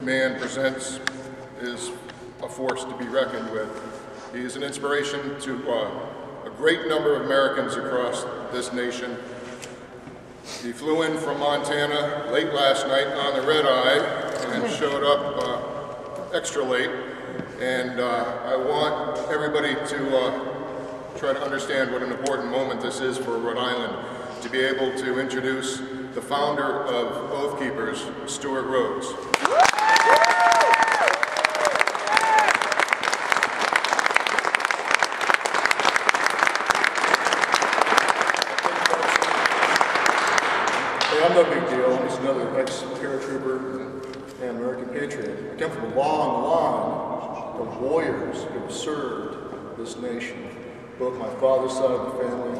man presents is a force to be reckoned with. He is an inspiration to a great number of Americans across this nation. He flew in from Montana late last night on the red eye and showed up extra late. And I want everybody to try to understand what an important moment this is for Rhode Island, to be able to introduce the founder of Oath Keepers, Stewart Rhodes. Hey, I'm no big deal. I'm just another ex-paratrooper and American patriot. I come from a long line of warriors who have served this nation. Both my father's side of the family,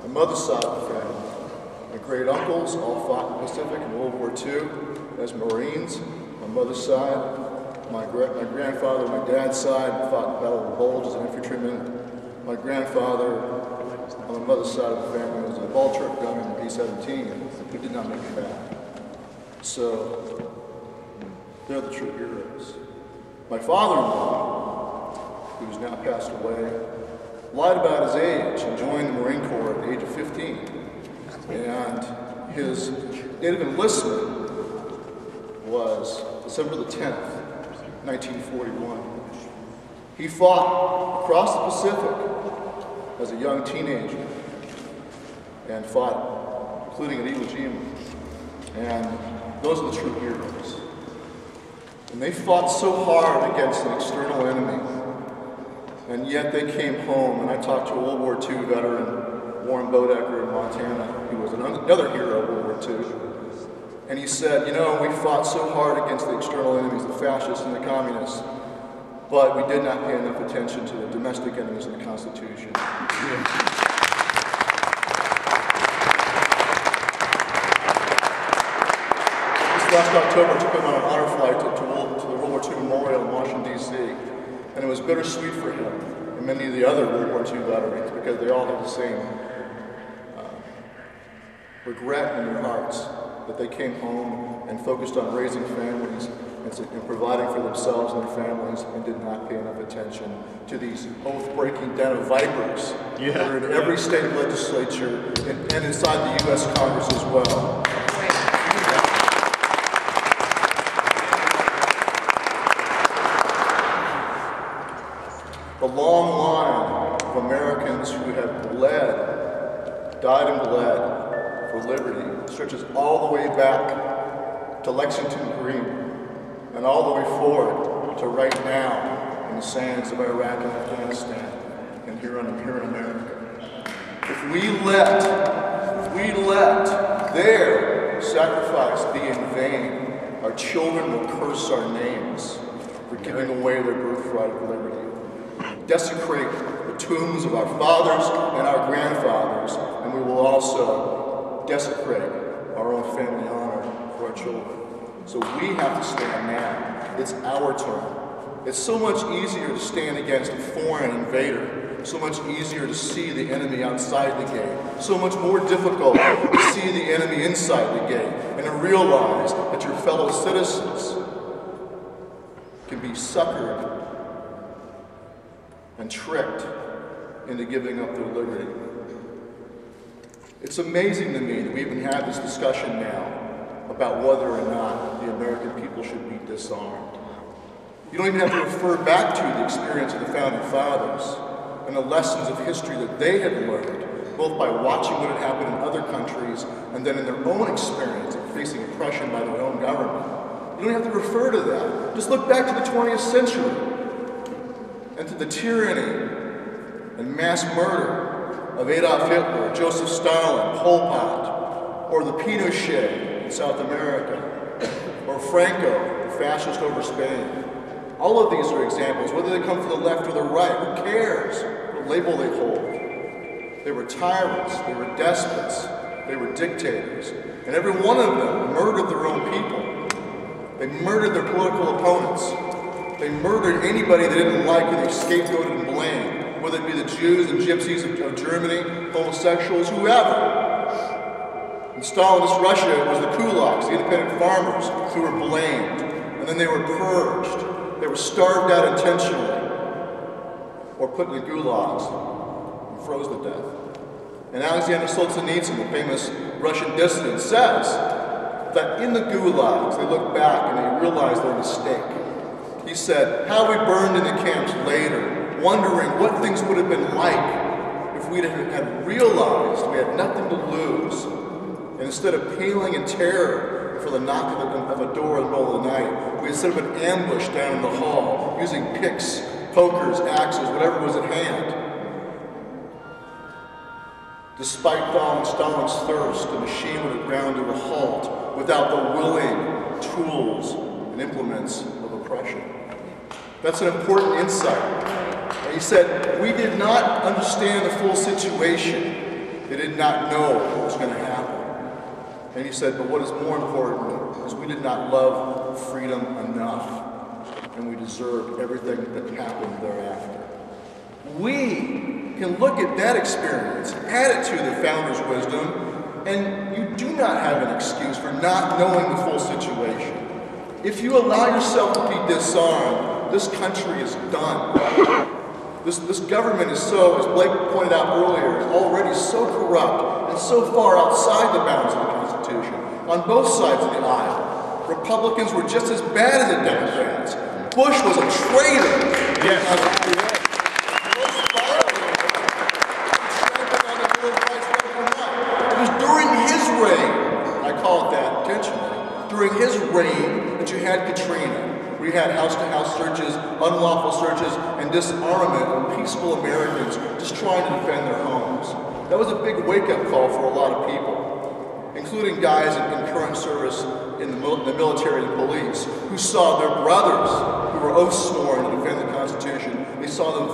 my mother's side of the family. My great uncles all fought in the Pacific in World War II as Marines. My mother's side, my grandfather, my dad's side fought in the Battle of the Bulge as an infantryman. My grandfather on my mother's side of the family was a ball truck gunner in the B-17 who did not make it back. So they're the true heroes. My father-in-law, who's now passed away, lied about his age and joined the Marine Corps at the age of 15. And his date of enlistment was December the 10th, 1941. He fought across the Pacific as a young teenager and fought, including at Iwo Jima. And those are the true heroes. And they fought so hard against an external enemy. And yet they came home, and I talked to a World War II veteran, Warren Bodecker in Montana, who was another hero of World War II. And he said, you know, we fought so hard against the external enemies, the fascists and the communists, but we did not pay enough attention to the domestic enemies of the Constitution. This last October, I took him on an honor flight to the World War II Memorial in Washington, D.C., and it was bittersweet for him and many of the other World War II veterans because they all had the same regret in their hearts that they came home and focused on raising families and providing for themselves and their families and did not pay enough attention to these oath-breaking den of vipers that are in every state legislature and inside the U.S. Congress as well. The long line of Americans who have died and bled for liberty stretches all the way back to Lexington Green and all the way forward to right now in the sands of Iraq and Afghanistan and here in America. If we let their sacrifice be in vain, our children will curse our names for giving away their birthright of liberty. Desecrate the tombs of our fathers and our grandfathers, and we will also desecrate our own family honor for our children. So we have to stand now. It's our turn. It's so much easier to stand against a foreign invader, so much easier to see the enemy outside the gate, so much more difficult to see the enemy inside the gate, and to realize that your fellow citizens can be suckered and tricked into giving up their liberty. It's amazing to me that we even have this discussion now about whether or not the American people should be disarmed. You don't even have to refer back to the experience of the Founding Fathers and the lessons of history that they had learned, both by watching what had happened in other countries and then in their own experience of facing oppression by their own government. You don't have to refer to that. Just look back to the 20th century and to the tyranny and mass murder of Adolf Hitler, Joseph Stalin, Pol Pot, or the Pinochet in South America, or Franco, the fascist over Spain. All of these are examples, whether they come from the left or the right, who cares what label they hold. They were tyrants, they were despots, they were dictators, and every one of them murdered their own people. They murdered their political opponents. They murdered anybody they didn't like and they scapegoated and blamed, whether it be the Jews and Gypsies of Germany, homosexuals, whoever. In Stalinist Russia, it was the kulaks, the independent farmers, who were blamed. and then they were purged. They were starved out intentionally, or put in the gulags and froze to death. And Alexander Solzhenitsyn, the famous Russian dissident, says that in the gulags, they look back and they realize their mistake. He said, how we burned in the camps later, wondering what things would have been like if we had realized we had nothing to lose. And instead of paling in terror for the knock of a door in the middle of the night, we had set up an ambush down in the hall, using picks, pokers, axes, whatever was at hand. Despite Stalin's thirst, the machine would have ground to a halt without the willing tools and implements of oppression. That's an important insight. And he said, we did not understand the full situation. They did not know what was going to happen. And he said, but what is more important is we did not love freedom enough, and we deserved everything that happened thereafter. We can look at that experience, add it to the founder's wisdom, and you do not have an excuse for not knowing the full situation. If you allow yourself to be disarmed, this country is done. This government is so, as Blake pointed out earlier, is already so corrupt and so far outside the bounds of the Constitution on both sides of the aisle. Republicans were just as bad as the Democrats. Bush was a traitor. Yes. During his reign that you had Katrina, where you had house-to-house searches, unlawful searches, and disarmament of peaceful Americans just trying to defend their homes. That was a big wake-up call for a lot of people, including guys in current service in the military and police, who saw their brothers, who were oath-sworn to defend the Constitution, they saw them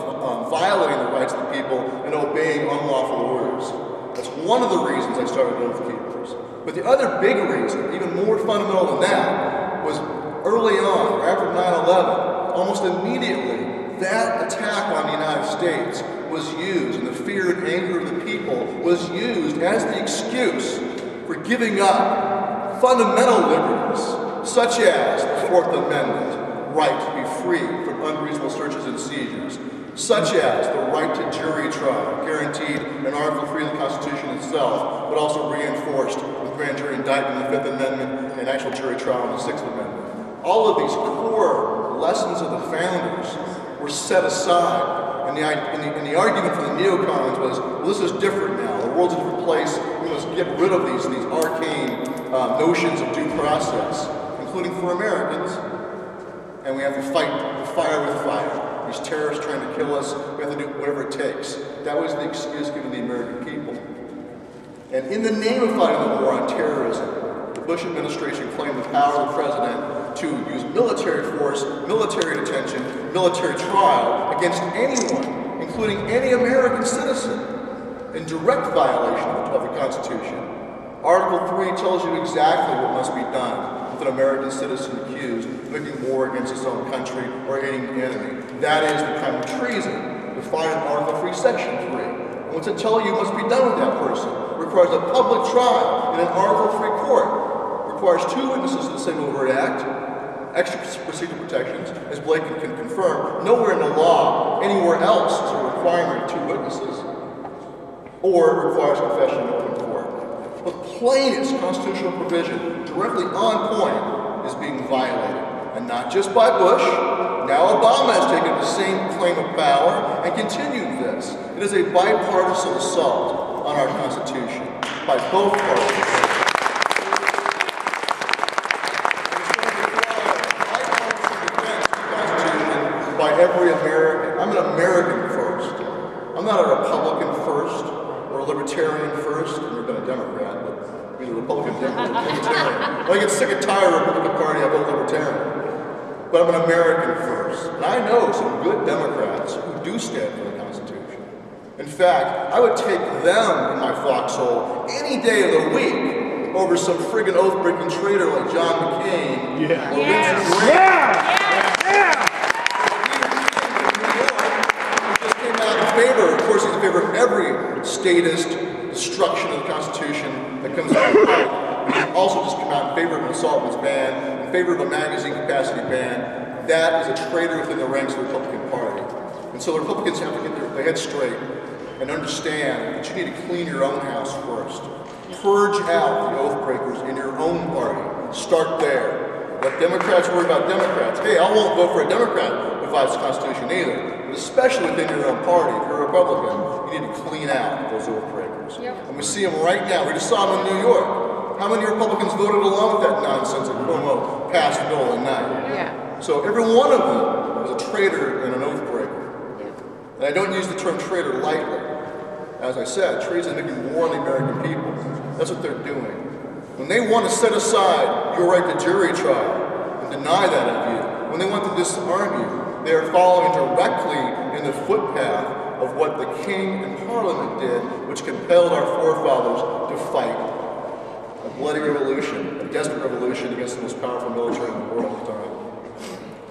violating the rights of the people and obeying unlawful orders. That's one of the reasons I started Oath Keepers. But the other big reason, even more fundamental than that, was early on, or after 9/11, almost immediately, that attack on the United States was used, and the fear and anger of the people was used as the excuse for giving up fundamental liberties, such as the Fourth Amendment, right to be free from unreasonable searches and seizures, such as the right to jury trial, guaranteed in Article 3 of the Constitution itself, but also reinforced with grand jury indictment in the Fifth Amendment and actual jury trial in the Sixth Amendment. All of these core lessons of the founders were set aside, and the argument from the neocons was, well, this is different now. The world's a different place. We must get rid of these arcane notions of due process, including for Americans, and we have to fight fire with fire. These terrorists trying to kill us, we have to do whatever it takes. That was the excuse given to the American people. And in the name of fighting the war on terrorism, the Bush administration claimed the power of the president to use military force, military detention, military trial against anyone, including any American citizen, in direct violation of the Constitution. Article 3 tells you exactly what must be done with an American citizen accused of making war against his own country or aiding the enemy. That is the crime of treason, defined in Article 3, Section 3. And what's it tell you must be done with that person? It requires a public trial in an Article 3 court. It requires 2 witnesses of the same overt act, extra procedural protections, as Blake can confirm. Nowhere in the law, anywhere else, is a requirement of 2 witnesses, or it requires confession in open court. The plainest constitutional provision, directly on point, is being violated. And not just by Bush. Now Obama has taken the same claim of power and continued this. It is a bipartisan assault on our Constitution by both parties. By every American. I'm an American first. I'm not a Republican first or a Libertarian first. I've never been a Democrat, but I'm either Republican or Libertarian. When I get sick and tired of the Republican Party, I vote Libertarian. But I'm an American first. And I know some good Democrats who do stand for the Constitution. In fact, I would take them in my foxhole any day of the week over some friggin' oath-breaking traitor like John McCain or Lindsey Graham. Of course, he's in favor of every statist destruction of the Constitution that comes out of the pipe. But he's also just come out in favor of an assault of its ban, favor of a magazine capacity ban, that is a traitor within the ranks of the Republican Party. And so the Republicans have to get their head straight and understand that you need to clean your own house first. Purge out the oath breakers in your own party. Start there. Let Democrats worry about Democrats. Hey, I won't vote for a Democrat who violates the Constitution either. But especially within your own party, if you're a Republican, you need to clean out those oath breakers. And we see them right now. We just saw them in New York. How many Republicans voted along with that nonsense that Cuomo passed in the middle of the night? So every one of them was a traitor and an oath breaker. And I don't use the term traitor lightly. As I said, traitors are making war on the American people. That's what they're doing. When they want to set aside your right to jury trial and deny that of you, when they want to disarm you, they are following directly in the footpath of what the King and Parliament did, which compelled our forefathers to fight a bloody revolution, a desperate revolution against the most powerful military in the world at the time.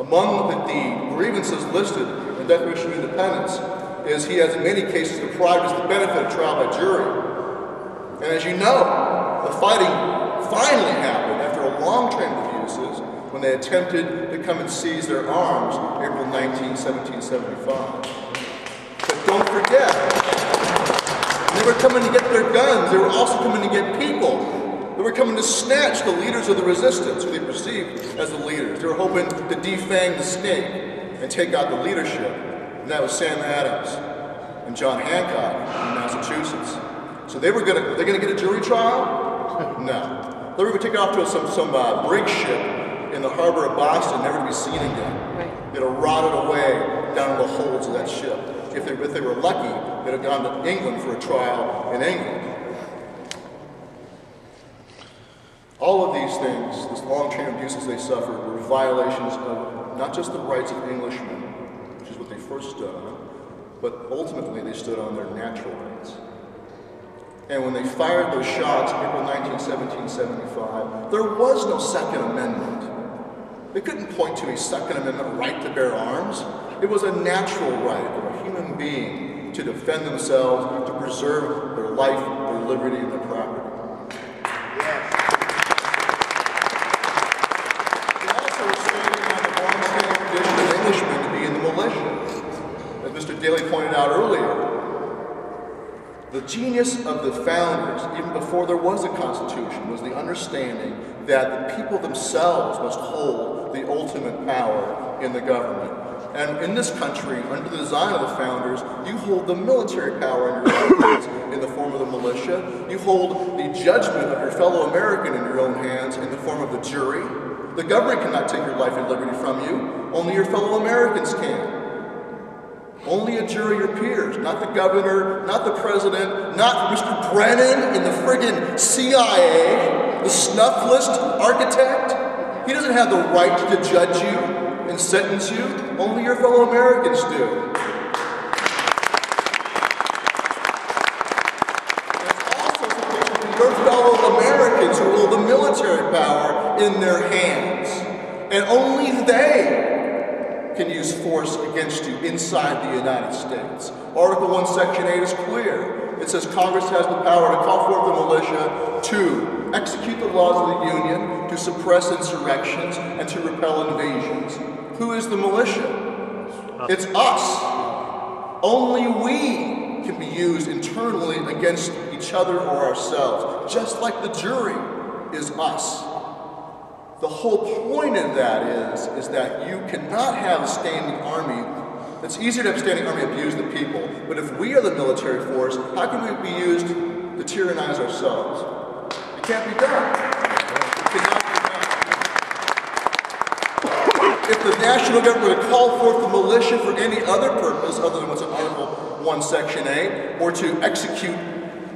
Among the grievances listed in the Declaration of Independence is he has in many cases deprived us the benefit of trial by jury. And as you know, the fighting finally happened after a long train of abuses when they attempted to come and seize their arms April 19, 1775. But don't forget, they were coming to get their guns. They were also coming to get people. They were coming to snatch the leaders of the resistance, who they perceived as the leaders. They were hoping to defang the snake and take out the leadership. And that was Sam Adams and John Hancock in Massachusetts. So they're gonna get a jury trial? No. They were gonna take it off to some brig ship in the harbor of Boston, never to be seen again. They'd have rotted away down in the holds of that ship. If they were lucky, they'd have gone to England for a trial in England. All of these things, this long chain of abuses they suffered, were violations of not just the rights of Englishmen, which is what they first stood on, but ultimately they stood on their natural rights. And when they fired those shots, April 19, 1775, there was no Second Amendment. They couldn't point to a Second Amendment right to bear arms. It was a natural right of a human being to defend themselves, to preserve their life, their liberty, and their property. They also were standing on the long-standing tradition of Englishmen to be in the militia. As Mr. Daly pointed out earlier, the genius of the founders, even before there was a Constitution, was the understanding that the people themselves must hold the ultimate power in the government. And in this country, under the design of the founders, you hold the military power in your own hands in the form of the militia. You hold the judgment of your fellow American in your own hands in the form of the jury. The government cannot take your life and liberty from you. Only your fellow Americans can. Only a jury or peers, not the governor, not the president, not Mr. Brennan in the friggin' CIA, the snuff list architect. He doesn't have the right to judge you and sentence you. Only your fellow Americans do. There's also sufficient your fellow Americans who hold the military power in their hands. And only they can use force against you inside the United States. Article 1, Section 8 is clear. It says Congress has the power to call forth the militia to execute the laws of the Union, to suppress insurrections, and to repel invasions. Who is the militia? It's us. Only we can be used internally against each other or ourselves, just like the jury is us. The whole point of that is that you cannot have a standing army. It's easier to have a standing army abuse the people, but if we are the military force, how can we be used to tyrannize ourselves? It can't be done. It cannot be done. If the national government were to call forth the militia for any other purpose other than what's in Article 1, Section 8, or to execute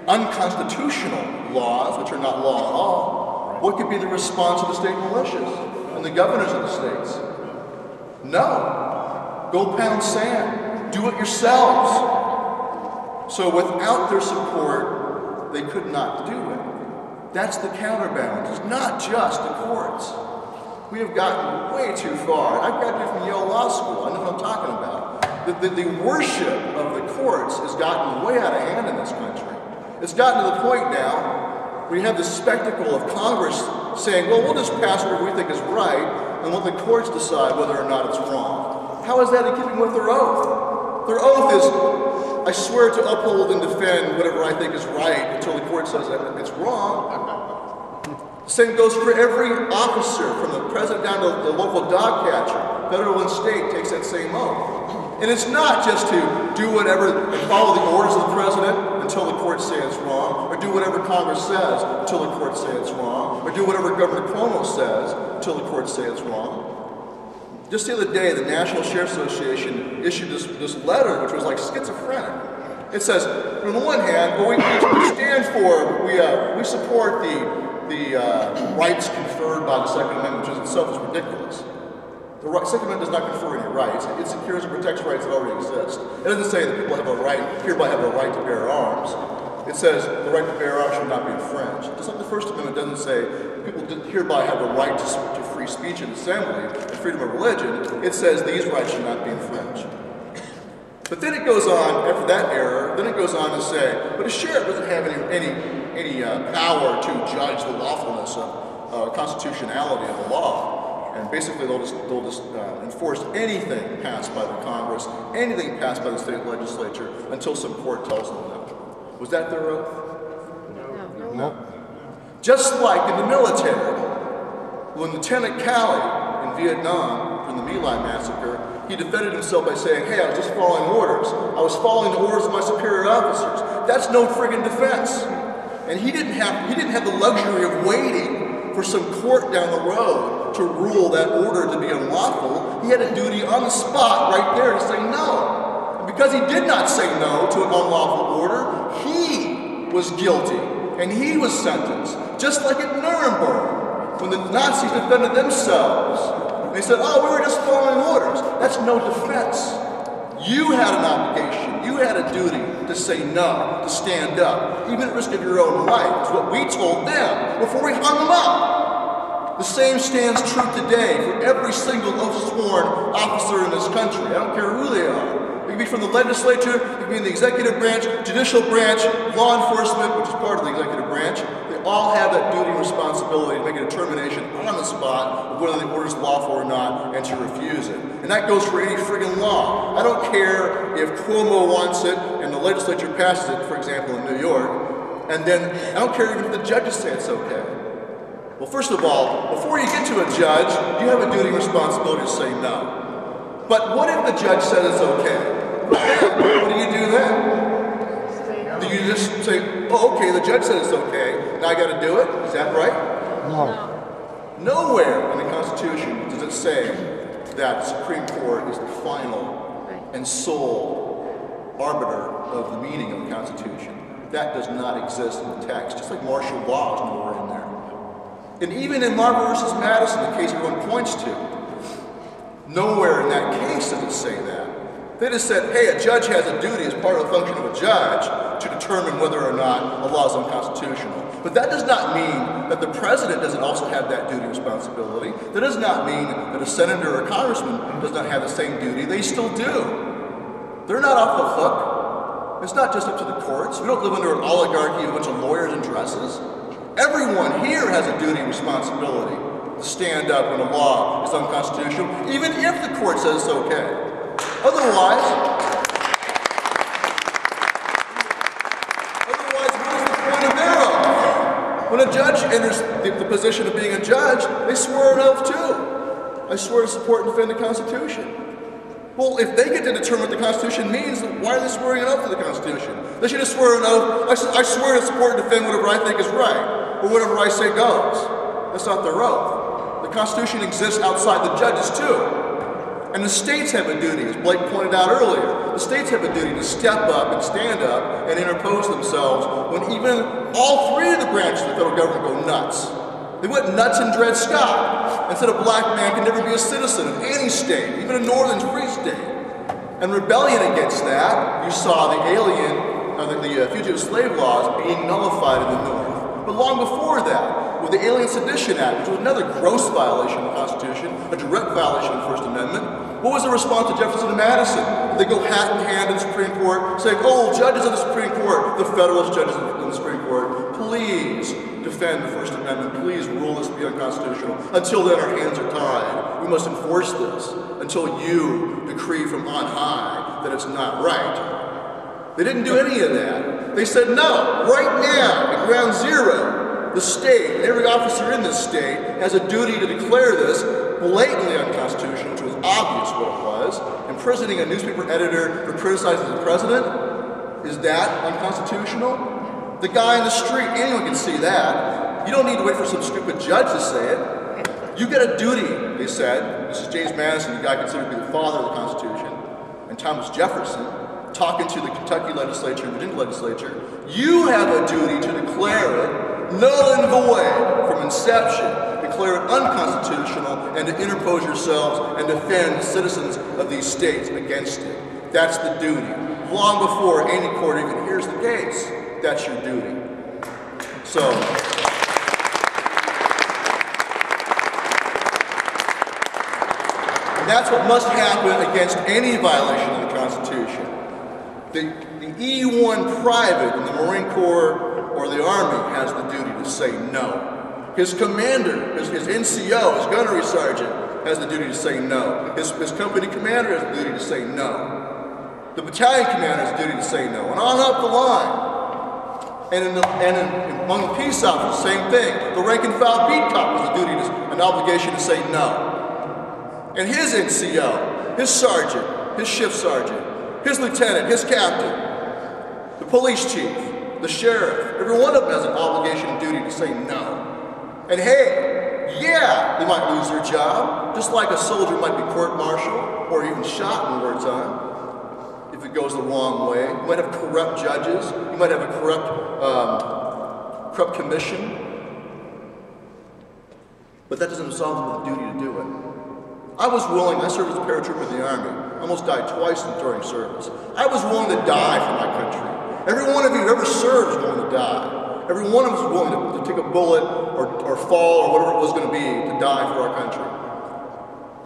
unconstitutional laws, which are not law at all, what could be the response of the state militias and the governors of the states? No. Go pound sand. Do it yourselves. So without their support, they could not do it. That's the counterbalance. It's not just the courts. We have gotten way too far. I graduated from Yale Law School. I know what I'm talking about. The worship of the courts has gotten way out of hand in this country. It's gotten to the point now we have this spectacle of Congress saying, well, we'll just pass whatever we think is right, and let the courts decide whether or not it's wrong. How is that in keeping with their oath? Their oath is, I swear to uphold and defend whatever I think is right until the court says that it's wrong. The same goes for every officer, from the president down to the local dog catcher. Federal and state takes that same oath. And it's not just to do whatever and follow the orders of the president until the courts say it's wrong, or do whatever Congress says until the courts say it's wrong, or do whatever Governor Cuomo says until the courts say it's wrong. Just the other day, the National Sheriff's Association issued this letter, which was like schizophrenic. It says, on the one hand, well, we stand for, we support the rights conferred by the Second Amendment, which itself is ridiculous. The Second Amendment does not confer any rights. It secures and protects rights that already exist. It doesn't say that people have a right, hereby have a right to bear arms. It says the right to bear arms should not be infringed. Just like the First Amendment doesn't say people hereby have a right to free speech and assembly and freedom of religion. It says these rights should not be infringed. But then it goes on, after that error, then it goes on to say, but a sheriff doesn't have any power to judge the lawfulness of constitutionality of the law. And basically they'll just enforce anything passed by the Congress, anything passed by the state legislature, until some court tells them no. Was that their oath? No. Just like in the military, when Lieutenant Calley in Vietnam, from the My Lai massacre, he defended himself by saying, hey, I was just following orders. I was following the orders of my superior officers. That's no friggin' defense. And he didn't have the luxury of waiting for some court down the road to rule that order to be unlawful. He had a duty on the spot right there to say no. And because he did not say no to an unlawful order, he was guilty and he was sentenced. Just like at Nuremberg, when the Nazis defended themselves. They said, oh, we were just following orders. That's no defense. You had an obligation, you had a duty to say no, to stand up, even at risk of your own life. It's what we told them before we hung them up. The same stands true today for every single oath-sworn officer in this country. I don't care who they are. It can be from the legislature, it can be in the executive branch, judicial branch, law enforcement, which is part of the executive branch. They all have that duty and responsibility to make a determination on the spot of whether the order is lawful or not and to refuse it. And that goes for any friggin' law. I don't care if Cuomo wants it and the legislature passes it, for example, in New York, and then I don't care even if the judges say it's okay. Well, first of all, before you get to a judge, you have a duty and responsibility to say no. But what if the judge says it's okay? What do you do then? Do you just say, oh, okay, the judge said it's okay, now I got to do it? Is that right? No. Nowhere in the Constitution does it say that the Supreme Court is the final and sole arbiter of the meaning of the Constitution. That does not exist in the text, just like martial law is nowhere in there. And even in Marbury versus Madison, the case everyone points to, nowhere in that case does it say that. They just said, hey, a judge has a duty as part of the function of a judge to determine whether or not a law is unconstitutional. But that does not mean that the president doesn't also have that duty and responsibility. That does not mean that a senator or a congressman does not have the same duty. They still do. They're not off the hook. It's not just up to the courts. We don't live under an oligarchy of a bunch of lawyers and dresses. Everyone here has a duty and responsibility to stand up when a law is unconstitutional, even if the court says it's okay. Otherwise, what is the point of their oath? When a judge enters the position of being a judge, they swear an oath too. I swear to support and defend the Constitution. Well, if they get to determine what the Constitution means, why are they swearing an oath to the Constitution? They should have swear an oath, I swear to support and defend whatever I think is right, or whatever I say goes. That's not their oath. The Constitution exists outside the judges too. And the states have a duty, as Blake pointed out earlier. The states have a duty to step up and stand up and interpose themselves when even all three of the branches of the federal government go nuts. They went nuts in Dred Scott and said a black man can never be a citizen of any state, even a northern free state. And rebellion against that, you saw the Fugitive Slave Laws being nullified in the North. But long before that, with the Alien Sedition Act, which was another gross violation of the Constitution, a direct violation of the First Amendment, what was the response to Jefferson and Madison? They go hat in hand in the Supreme Court, saying, oh, judges of the Supreme Court, the Federalist judges in the Supreme Court, please defend the First Amendment. Please rule this to be unconstitutional. Until then, our hands are tied. We must enforce this until you decree from on high that it's not right. They didn't do any of that. They said, no, right now, at ground zero, the state, and every officer in this state, has a duty to declare this blatantly unconstitutional, which was obvious what it was. Imprisoning a newspaper editor for criticizing the president, is that unconstitutional? The guy in the street, anyone can see that. You don't need to wait for some stupid judge to say it. You get a duty, they said. This is James Madison, the guy considered to be the father of the Constitution, and Thomas Jefferson, talking to the Kentucky legislature and Virginia legislature. You have a duty to declare it null and void from inception, declare it unconstitutional, and to interpose yourselves and defend the citizens of these states against it. That's the duty. Long before any court even hears the case, that's your duty. So, and that's what must happen against any violation of the Constitution. The E1 private in the Marine Corps or the Army has the duty to say no. His commander, his NCO, his gunnery sergeant, has the duty to say no. His company commander has the duty to say no. The battalion commander has the duty to say no. And on up the line. And among the peace officers, same thing. The rank and file beat cop has a duty, an obligation to say no. And his NCO, his sergeant, his shift sergeant, his lieutenant, his captain, the police chief, the sheriff, every one of them has an obligation and duty to say no. And hey, yeah, they might lose their job, just like a soldier might be court-martialed or even shot in wartime if it goes the wrong way. You might have corrupt judges, you might have a corrupt commission, but that doesn't absolve them of the duty to do it. I was willing, I served as a paratrooper in the Army, almost died twice during service. I was willing to die for my country. Every one of you who ever served was willing to die. Every one of us was willing to take a bullet or fall or whatever it was going to be to die for our country.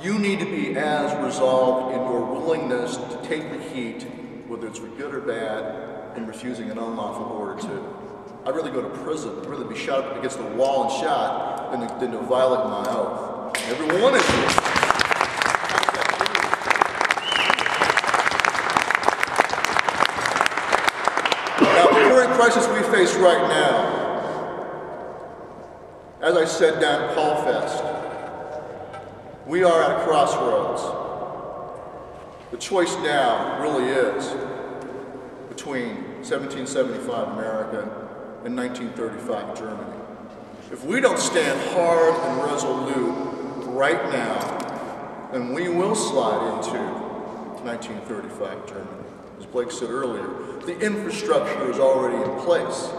You need to be as resolved in your willingness to take the heat, whether it's for good or bad, in refusing an unlawful order too. I'd rather go to prison, I'd rather be shot up against the wall and shot than to violate my oath. Every one of you. Crisis we face right now, as I said down at Paul Fest, we are at a crossroads. The choice now really is between 1775 America and 1935 Germany. If we don't stand hard and resolute right now, then we will slide into 1935 Germany. As Blake said earlier, the infrastructure is already in place.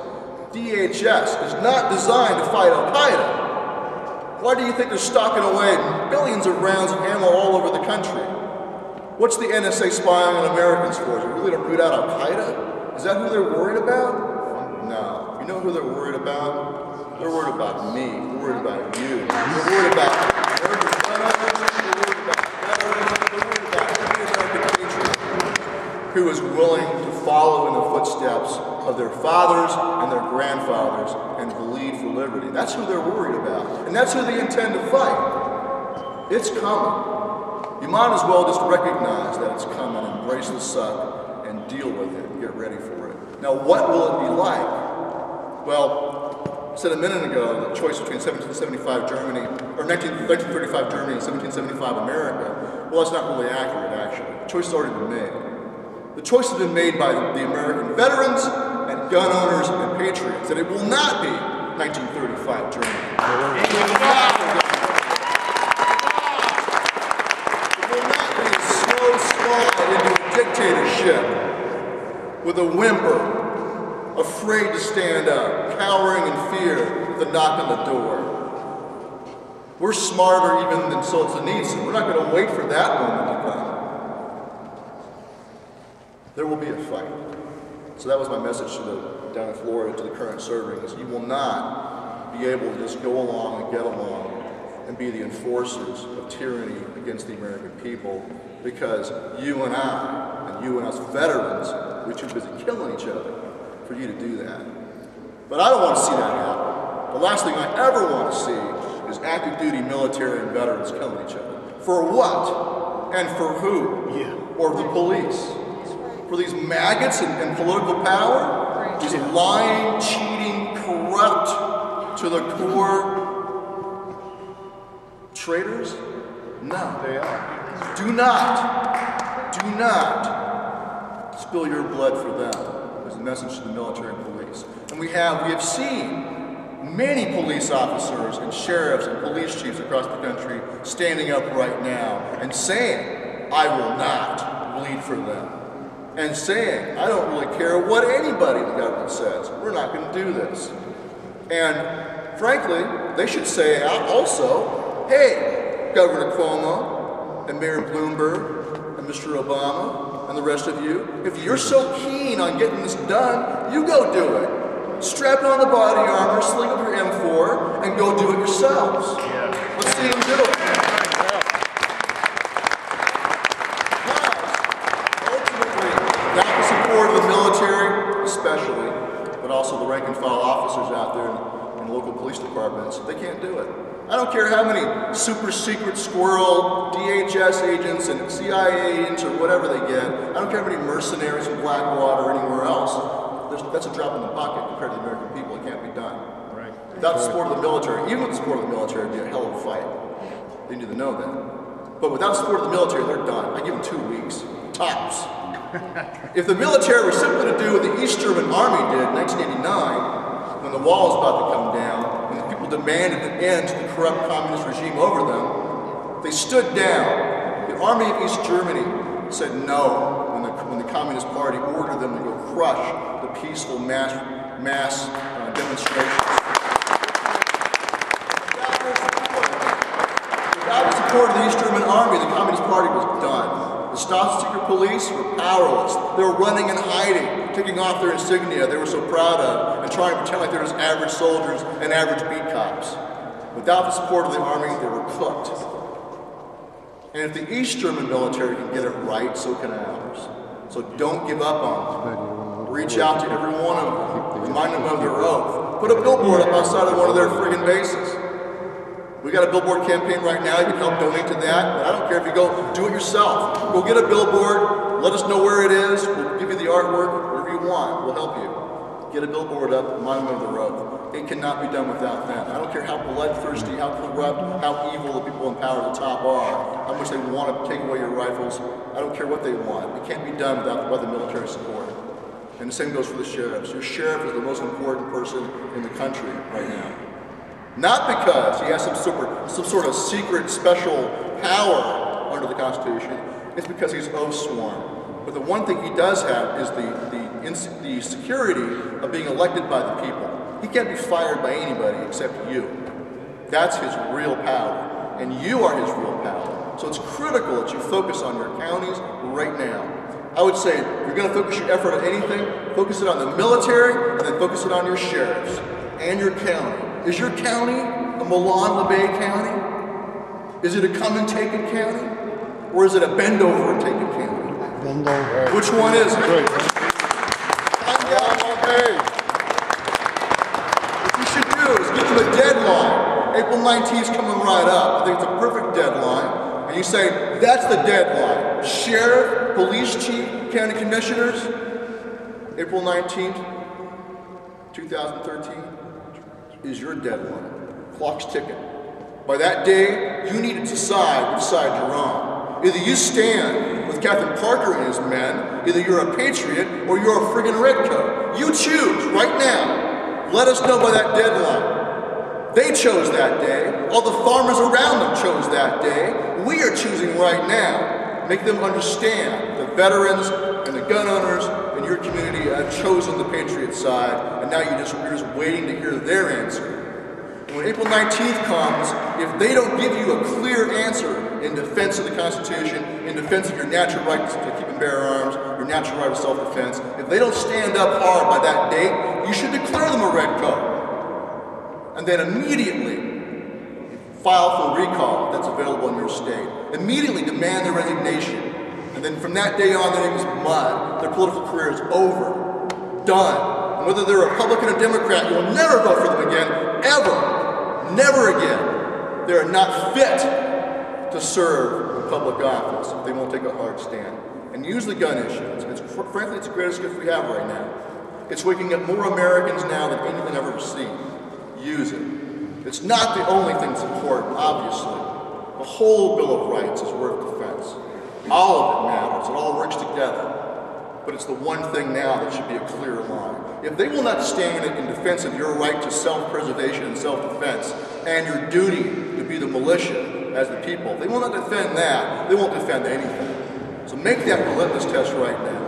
DHS is not designed to fight Al-Qaeda. Why do you think they're stocking away billions of rounds of ammo all over the country? What's the NSA spying on Americans for? Is it really to root out Al-Qaeda? Is that who they're worried about? No. You know who they're worried about? They're worried about me. They're worried about you. They're worried about American veterans. They're worried about veterans. They're worried about every American patriot who is willing to follow in the footsteps of their fathers and their grandfathers and bleed for liberty. That's who they're worried about. And that's who they intend to fight. It's coming. You might as well just recognize that it's coming, embrace the suck, and deal with it and get ready for it. Now, what will it be like? Well, I said a minute ago, the choice between 1775 Germany, or 1935 Germany and 1775 America, well, that's not really accurate, actually. The choice has already been made. The choice has been made by the American veterans and gun owners and patriots that it will not be 1935 Germany. It will not be a slow slide into a dictatorship with a whimper, afraid to stand up, cowering in fear at the knock on the door. We're smarter even than Solzhenitsyn. We're not going to wait for that moment to come. There will be a fight. So that was my message to down in Florida to the current servings. You will not be able to just go along and get along and be the enforcers of tyranny against the American people, because you and I, and you and us veterans, we're too busy killing each other for you to do that. But I don't want to see that happen. The last thing I ever want to see is active duty military and veterans killing each other. For what? And for who? Yeah. Or the police? For these maggots in political power? These lying, cheating, corrupt to the core traitors? No. They are. Do not spill your blood for them, is the message to the military and police. And we have seen many police officers and sheriffs and police chiefs across the country standing up right now and saying, I will not bleed for them. And saying, I don't really care what anybody in the government says. We're not going to do this. And frankly, they should say also, hey, Governor Cuomo and Mayor Bloomberg and Mr. Obama and the rest of you, if you're so keen on getting this done, you go do it. Strap on the body armor, sling up your M4, and go do it yourselves. Yeah. Let's see them do it. Ultimately, without the support of the military, especially, but also the rank and file officers out there in local police departments, they can't do it. I don't care how many super secret squirrel DHS agents and CIA agents or whatever they get. I don't care how many mercenaries from Blackwater or anywhere else. That's a drop in the bucket compared to the American people. It can't be done. Right. Without the support of the military, even with the support of the military, it'd be a hell of a fight. They need to know that. But without the support of the military, they're done. I give them 2 weeks, tops. If the military were simply to do what the East German Army did in 1989, when the wall was about to come down, and the people demanded an end to the corrupt communist regime over them, they stood down. The Army of East Germany said no when the Communist Party ordered them to go crush the peaceful mass demonstrations. Without the support of the East German Army, the Communist Party was done. The Stasi secret police were powerless. They were running and hiding, taking off their insignia they were so proud of, and trying to pretend like they were just average soldiers and average beat cops. Without the support of the army, they were cooked. And if the East German military can get it right, so can ours. So don't give up on them. Reach out to every one of them. Remind them of their oath. Put a billboard up outside of one of their friggin' bases. We got a billboard campaign right now. You can help donate to that. But I don't care if you go do it yourself. Go get a billboard. Let us know where it is. We'll give you the artwork, whatever you want. We'll help you. Get a billboard up. Remind them of their oath. It cannot be done without them. I don't care how bloodthirsty, how corrupt, how evil the people in power at the top are, how much they want to take away your rifles. I don't care what they want. It can't be done without the military support. And the same goes for the sheriffs. Your sheriff is the most important person in the country right now. Not because he has some sort of secret special power under the Constitution. It's because he's oath sworn. But the one thing he does have is the security of being elected by the people. He can't be fired by anybody except you. That's his real power. And you are his real power. So it's critical that you focus on your counties right now. I would say, if you're going to focus your effort on anything, focus it on the military, and then focus it on your sheriffs and your county. Is your county a Milan-LeBay County? Is it a come and take it county? Or is it a bend over and take it county? Bend over. Which one is it? Right. Find out. What you should do is give them a deadline. April 19th is coming right up. I think it's a perfect deadline. And you say, that's the deadline. Sheriff, police chief, county commissioners, April 19th, 2013 is your deadline. Clock's ticking. By that day, you need to decide which side you're on. Either you stand with Captain Parker and his men, either you're a patriot or you're a friggin' redcoat. You choose right now. Let us know by that deadline. They chose that day. All the farmers around them chose that day. We are choosing right now. Make them understand the veterans and the gun owners in your community have chosen the patriot side, and now you're just waiting to hear their answer. And when April 19th comes, if they don't give you a clear answer in defense of the Constitution, in defense of your natural right to keep and bear arms, your natural right of self-defense, if they don't stand up hard by that date, you should declare them a redcoat. And then immediately file for recall that's available in your state. Immediately demand their resignation. And then from that day on, their name is mud. Their political career is over. Done. And whether they're a Republican or Democrat, you'll never vote for them again. ever, never again. They are not fit to serve in public office if they won't take a hard stand. And use the gun issue. Frankly, it's the greatest gift we have right now. It's waking up more Americans now than anything I've ever seen. Use it. It's not the only thing that's important, obviously. The whole Bill of Rights is worth defense. All of it matters. It all works together. But it's the one thing now that should be a clear line. If they will not stand in defense of your right to self-preservation and self-defense and your duty to be the militia as the people, they will not defend that. They won't defend anything. So make that the litmus test right now.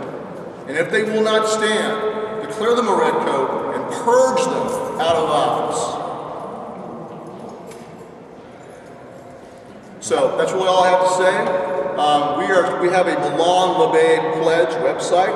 And if they will not stand, declare them a redcoat and purge them out of office. So that's really all I have to say. We have a Milan LeBay Pledge website,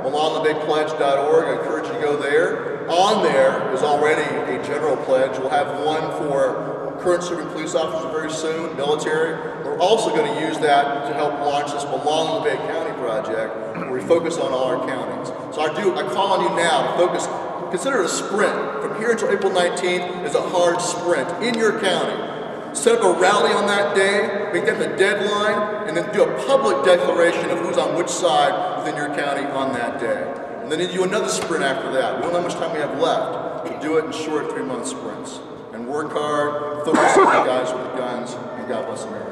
milanlebeypledge.org. I encourage you to go there. On there is already a general pledge. We'll have one for current serving police officers very soon, military. We're also going to use that to help launch this Milan LeBay County project, where we focus on all our counties. So I call on you now to focus. Consider it a sprint. From here until April 19th is a hard sprint in your county. Set up a rally on that day, make that the deadline, and then do a public declaration of who's on which side within your county on that day. And then do another sprint after that. We don't know how much time we have left. We'll do it in short 3-month sprints. And work hard, focus on the guys with the guns, and God bless America.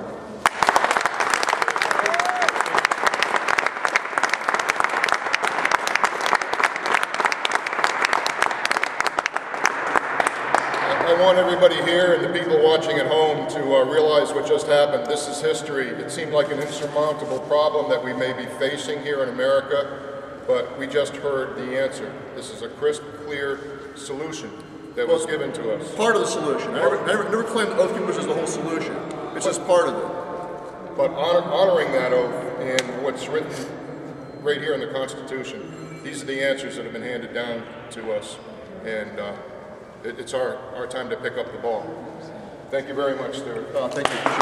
I want everybody here and the people watching at home to realize what just happened. This is history. It seemed like an insurmountable problem that we may be facing here in America, but we just heard the answer. This is a crisp, clear solution that was given to us. Part of the solution. I never claimed that oath keepers is the whole solution. It's just part of it. But honoring that oath and what's written right here in the Constitution, these are the answers that have been handed down to us. And it's our time to pick up the ball. Thank you very much, Stewart. Thank you.